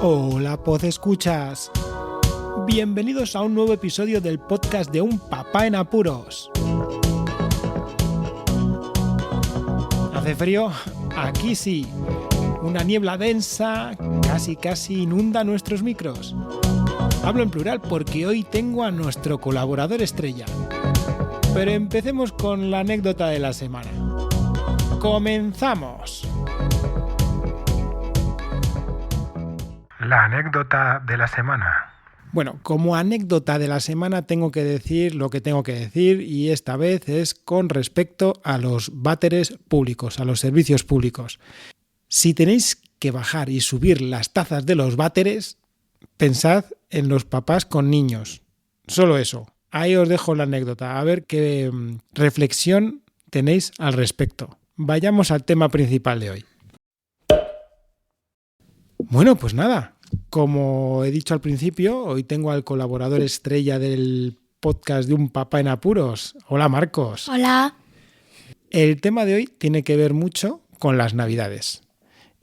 Hola, podescuchas. Bienvenidos a un nuevo episodio del podcast de Un Papá en Apuros. ¿Hace frío? Aquí sí. Una niebla densa casi inunda nuestros micros. Hablo en plural porque hoy tengo a nuestro colaborador estrella. Pero empecemos con la anécdota de la semana. ¡Comenzamos! La anécdota de la semana. Bueno, como anécdota de la semana tengo que decir lo que tengo que decir, y esta vez es con respecto a los váteres públicos, a los servicios públicos. Si tenéis que bajar y subir las tazas de los váteres, pensad en los papás con niños. Solo eso. Ahí os dejo la anécdota. A ver qué reflexión tenéis al respecto. Vayamos al tema principal de hoy. Bueno, pues nada, como he dicho al principio, hoy tengo al colaborador estrella del podcast de Un Papá en Apuros. Hola, Marcos. Hola. El tema de hoy tiene que ver mucho con las Navidades.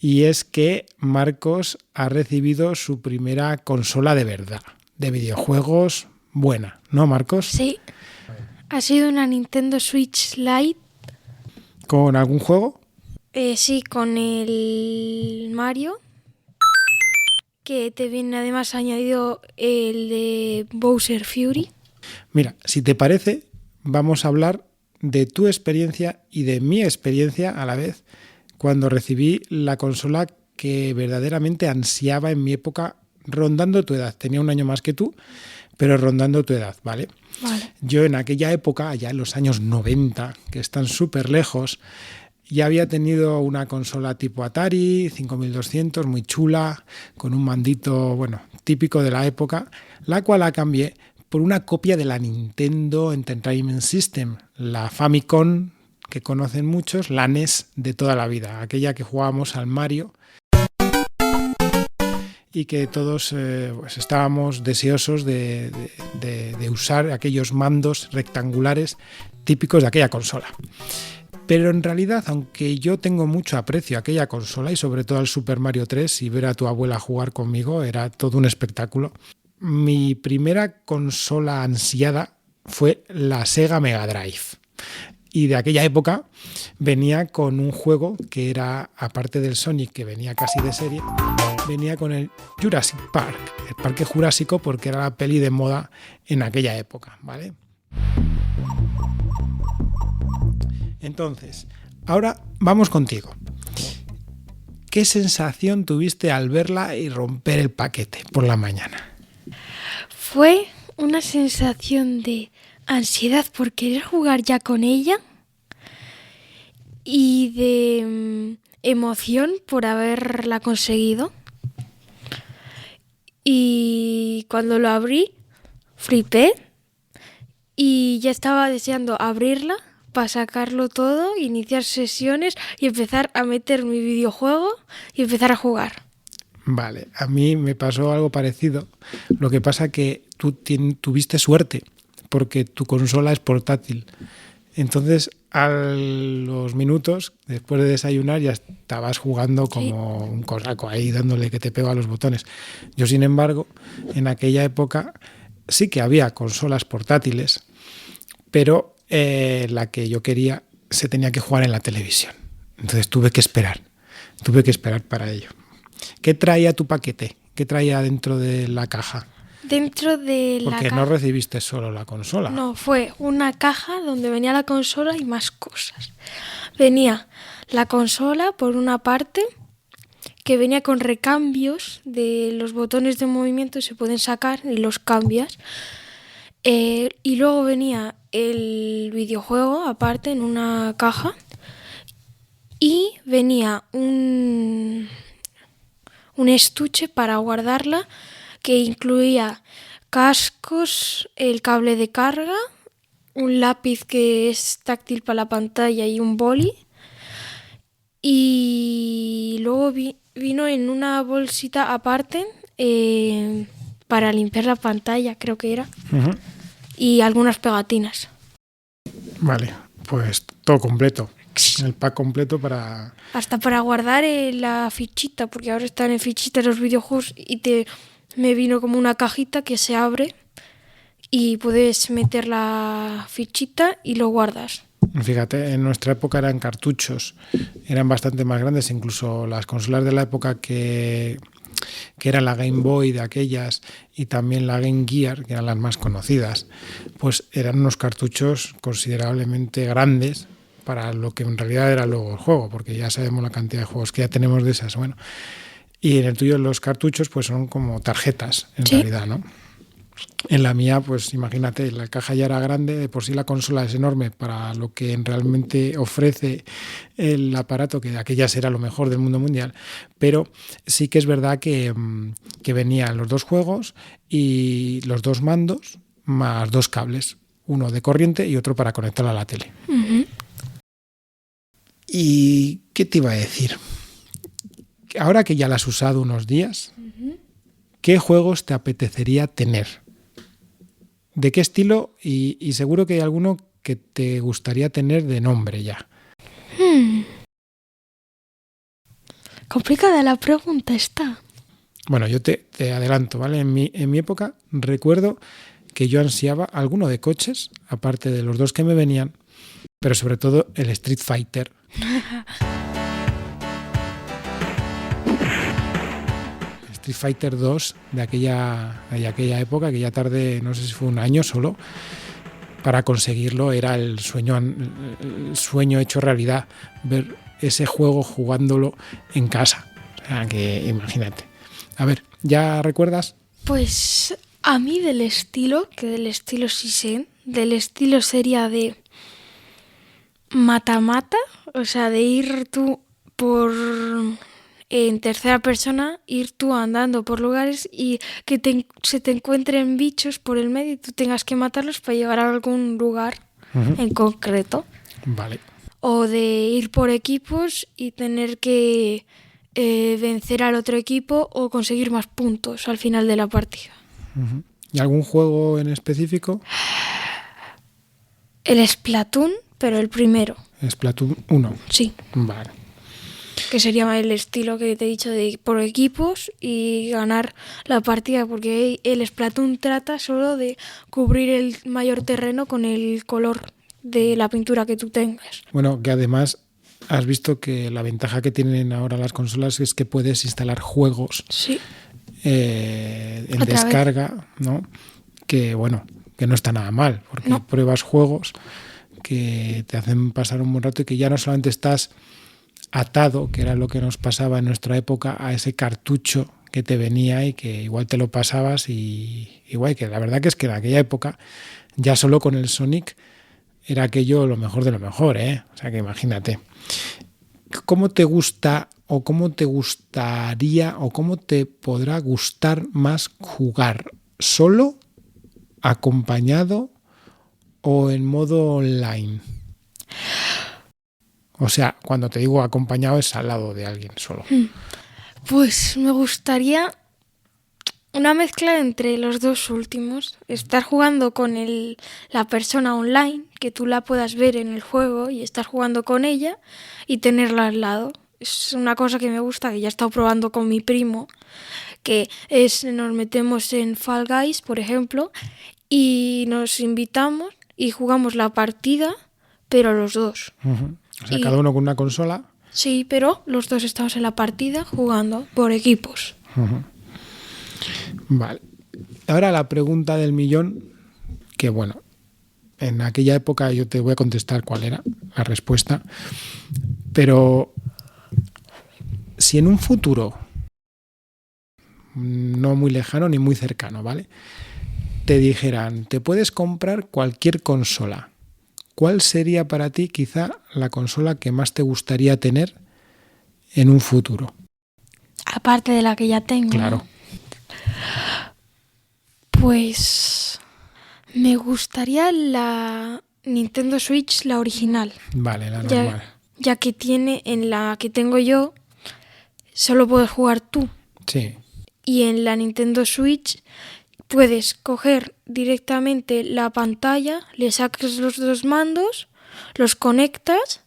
Y es que Marcos ha recibido su primera consola de verdad, de videojuegos buena, ¿no, Marcos? Sí, ha sido una Nintendo Switch Lite. ¿Con algún juego? Sí, con el Mario, que te viene además añadido el de Bowser Fury. Mira, si te parece, vamos a hablar de tu experiencia y de mi experiencia a la vez cuando recibí la consola que verdaderamente ansiaba en mi época, rondando tu edad. Tenía un año más que tú, pero rondando tu edad, ¿vale? Vale. Yo en aquella época, allá en los años 90, que están súper lejos, ya había tenido una consola tipo Atari 5200, muy chula, con un mandito, bueno, típico de la época, la cual la cambié por una copia de la Nintendo Entertainment System, la Famicom, que conocen muchos, la NES de toda la vida, aquella que jugábamos al Mario y que todos pues estábamos deseosos de usar aquellos mandos rectangulares típicos de aquella consola. Pero en realidad, aunque yo tengo mucho aprecio a aquella consola y sobre todo al Super Mario 3, y ver a tu abuela jugar conmigo era todo un espectáculo, mi primera consola ansiada fue la Sega Mega Drive. Y de aquella época venía con un juego que era, aparte del Sonic, que venía casi de serie, venía con el Jurassic Park, el Parque Jurásico, porque era la peli de moda en aquella época, ¿vale? Entonces, ahora vamos contigo. ¿Qué sensación tuviste al verla y romper el paquete por la mañana? Fue una sensación de ansiedad por querer jugar ya con ella y de emoción por haberla conseguido. Y cuando lo abrí, flipé y ya estaba deseando abrirla para sacarlo todo, iniciar sesiones y empezar a meter mi videojuego y empezar a jugar. Vale, a mí me pasó algo parecido. Lo que pasa que tú tuviste suerte porque tu consola es portátil. Entonces, a los minutos, después de desayunar, ya estabas jugando como un cosaco ahí, dándole que te pego a los botones. Yo, sin embargo, en aquella época sí que había consolas portátiles, pero la que yo quería se tenía que jugar en la televisión. Entonces tuve que esperar para ello. ¿Qué traía tu paquete? ¿Qué traía dentro de la caja? Dentro de la Porque no recibiste solo la consola. No, fue una caja donde venía la consola y más cosas. Venía la consola por una parte, que venía con recambios de los botones de movimiento, se pueden sacar y los cambias. Y luego venía el videojuego aparte en una caja y venía un estuche para guardarla que incluía cascos, el cable de carga, un lápiz que es táctil para la pantalla y un boli. Y luego vino en una bolsita aparte para limpiar la pantalla, creo que era. Uh-huh. Y algunas pegatinas. Vale, pues todo completo. El pack completo para... Hasta para guardar la fichita, porque ahora están en fichitas los videojuegos y me vino como una cajita que se abre y puedes meter la fichita y lo guardas. Fíjate, en nuestra época eran cartuchos, eran bastante más grandes, incluso las consolas de la época que era la Game Boy de aquellas y también la Game Gear, que eran las más conocidas, pues eran unos cartuchos considerablemente grandes para lo que en realidad era luego el juego, porque ya sabemos la cantidad de juegos que ya tenemos de esas. Bueno, y en el tuyo los cartuchos pues son como tarjetas en realidad, ¿no? En la mía, pues imagínate, la caja ya era grande, de por sí la consola es enorme para lo que realmente ofrece el aparato, que aquellas era lo mejor del mundo mundial, pero sí que es verdad que venían los dos juegos y los dos mandos más dos cables, uno de corriente y otro para conectarla a la tele. Uh-huh. ¿Y qué te iba a decir? Ahora que ya la has usado unos días, ¿qué juegos te apetecería tener? ¿De qué estilo? Y seguro que hay alguno que te gustaría tener de nombre ya. Complicada la pregunta está. Bueno, yo te adelanto, ¿vale? En mi época recuerdo que yo ansiaba alguno de coches, aparte de los dos que me venían, pero sobre todo el Street Fighter. Street Fighter 2 de aquella época, que ya tardé, no sé si fue un año solo, para conseguirlo. Era el sueño hecho realidad, ver ese juego jugándolo en casa. O sea, que imagínate. A ver, ¿ya recuerdas? Pues a mí del estilo sí sé, del estilo sería de mata-mata, o sea, de ir tú en tercera persona, ir tú andando por lugares y que se te encuentren bichos por el medio y tú tengas que matarlos para llegar a algún lugar en concreto. Vale. O de ir por equipos y tener que vencer al otro equipo o conseguir más puntos al final de la partida. ¿Y algún juego en específico? El Splatoon, pero el primero. Splatoon 1. Sí. Vale. Que sería el estilo que te he dicho de ir por equipos y ganar la partida, porque el Splatoon trata solo de cubrir el mayor terreno con el color de la pintura que tú tengas. Bueno, que además has visto que la ventaja que tienen ahora las consolas es que puedes instalar juegos en descarga, ¿no? Que bueno, que no está nada mal, porque pruebas juegos que te hacen pasar un buen rato y que ya no solamente estás atado, que era lo que nos pasaba en nuestra época, a ese cartucho que te venía y que igual te lo pasabas y igual, que la verdad que es que en aquella época ya solo con el Sonic era aquello lo mejor de lo mejor, ¿eh? O sea que imagínate. ¿Cómo te gusta o cómo te gustaría o cómo te podrá gustar más jugar? ¿Solo, acompañado o en modo online? O sea, cuando te digo acompañado es al lado de alguien solo. Pues me gustaría una mezcla entre los dos últimos. Estar jugando con la persona online, que tú la puedas ver en el juego y estar jugando con ella y tenerla al lado. Es una cosa que me gusta, que ya he estado probando con mi primo, que nos metemos en Fall Guys, por ejemplo, y nos invitamos y jugamos la partida, pero los dos. O sea, cada uno con una consola. Sí, pero los dos estamos en la partida jugando por equipos. Vale. Ahora la pregunta del millón, que bueno, en aquella época yo te voy a contestar cuál era la respuesta, pero si en un futuro no muy lejano ni muy cercano, ¿vale?, te dijeran, te puedes comprar cualquier consola, ¿cuál sería para ti quizá la consola que más te gustaría tener en un futuro? Aparte de la que ya tengo. Claro. Pues me gustaría la Nintendo Switch, la original. Vale, la normal. Ya que tiene, en la que tengo yo, solo puedes jugar tú. Sí. Y en la Nintendo Switch puedes coger directamente la pantalla, le sacas los dos mandos, los conectas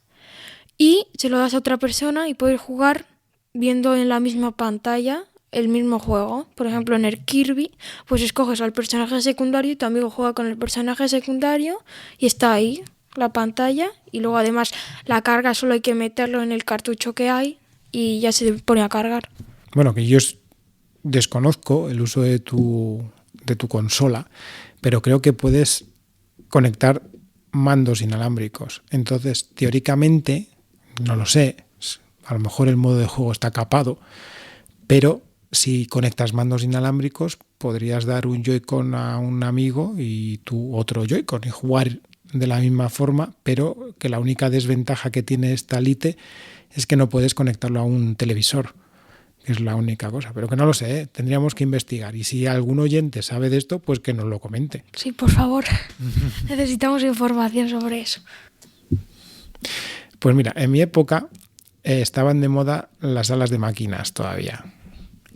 y se lo das a otra persona y puedes jugar viendo en la misma pantalla el mismo juego. Por ejemplo, en el Kirby, pues escoges al personaje secundario y tu amigo juega con el personaje secundario y está ahí la pantalla, y luego además la carga solo hay que meterlo en el cartucho que hay y ya se pone a cargar. Bueno, que yo desconozco el uso de tu consola, pero creo que puedes conectar mandos inalámbricos. Entonces, teóricamente, no lo sé, a lo mejor el modo de juego está capado, pero si conectas mandos inalámbricos, podrías dar un Joy-Con a un amigo y tú otro Joy-Con y jugar de la misma forma, pero que la única desventaja que tiene esta Lite es que no puedes conectarlo a un televisor, que es la única cosa, pero que no lo sé, tendríamos que investigar, y si algún oyente sabe de esto, pues que nos lo comente. Sí, por favor, necesitamos información sobre eso. Pues mira, en mi época estaban de moda las salas de máquinas todavía.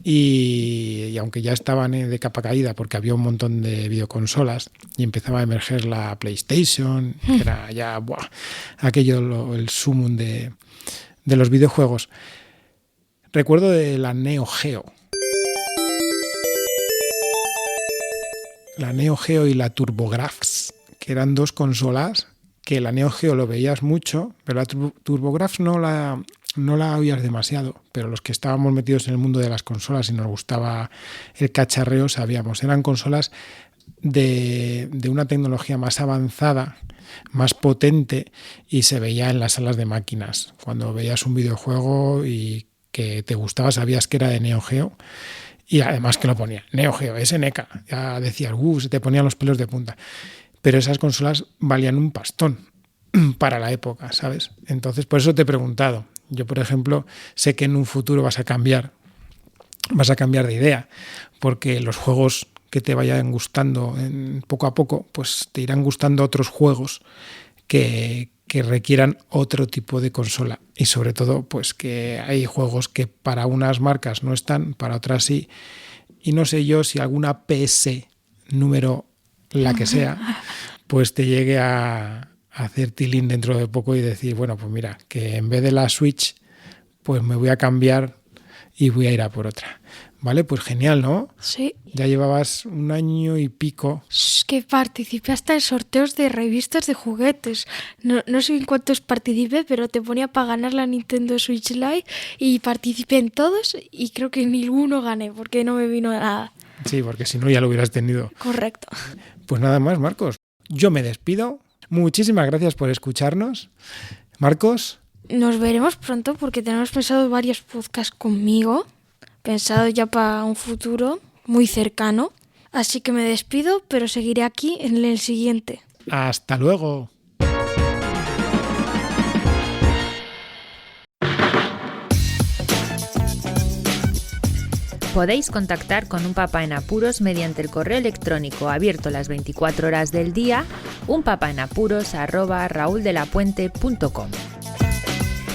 Y aunque ya estaban de capa caída porque había un montón de videoconsolas y empezaba a emerger la PlayStation, que era ya aquello el sumum de los videojuegos, recuerdo de la Neo Geo. La Neo Geo y la TurboGrafx, que eran dos consolas que la Neo Geo lo veías mucho, pero la TurboGrafx no la oías demasiado, pero los que estábamos metidos en el mundo de las consolas y nos gustaba el cacharreo sabíamos. Eran consolas de una tecnología más avanzada, más potente, y se veía en las salas de máquinas. Cuando veías un videojuego y que te gustaba, sabías que era de Neo Geo, y además que lo ponía Neo Geo, SNK, ya decías, se te ponían los pelos de punta. Pero esas consolas valían un pastón para la época, ¿sabes? Entonces, por eso te he preguntado. Yo, por ejemplo, sé que en un futuro vas a cambiar de idea, porque los juegos que te vayan gustando poco a poco, pues te irán gustando otros juegos que requieran otro tipo de consola, y sobre todo pues que hay juegos que para unas marcas no están, para otras sí, y no sé yo si alguna PS número la que sea, pues te llegue a hacer tilín dentro de poco y decir, bueno, pues mira, que en vez de la Switch, pues me voy a cambiar y voy a ir a por otra. Vale, pues genial, ¿no? Sí. Ya llevabas 1 año y pico. Que participé hasta en sorteos de revistas de juguetes. No sé en cuántos participé, pero te ponía para ganar la Nintendo Switch Lite y participé en todos y creo que ninguno gané porque no me vino nada. Sí, porque si no ya lo hubieras tenido. Correcto. Pues nada más, Marcos. Yo me despido. Muchísimas gracias por escucharnos. Marcos. Nos veremos pronto porque tenemos pensado varios podcasts conmigo, pensado ya para un futuro muy cercano. Así que me despido, pero seguiré aquí en el siguiente. Hasta luego. Podéis contactar con Un Papá en Apuros mediante el correo electrónico abierto las 24 horas del día, unpapaenapuros@rauldelapuente.com.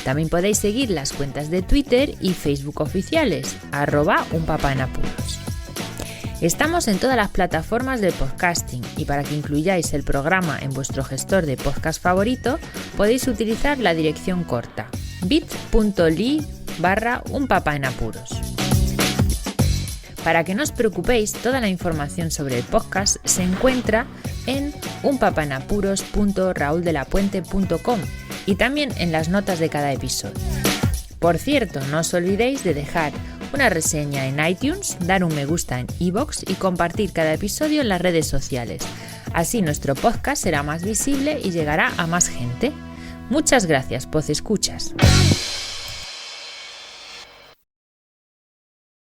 También podéis seguir las cuentas de Twitter y Facebook oficiales, @unpapaenapuros. Estamos en todas las plataformas de podcasting y para que incluyáis el programa en vuestro gestor de podcast favorito, podéis utilizar la dirección corta bit.ly/unpapaenapuros. Para que no os preocupéis, toda la información sobre el podcast se encuentra en unpapaenapuros.rauldelapuente.com y también en las notas de cada episodio. Por cierto, no os olvidéis de dejar una reseña en iTunes, dar un me gusta en iVoox y compartir cada episodio en las redes sociales. Así nuestro podcast será más visible y llegará a más gente. Muchas gracias, podcescuchas.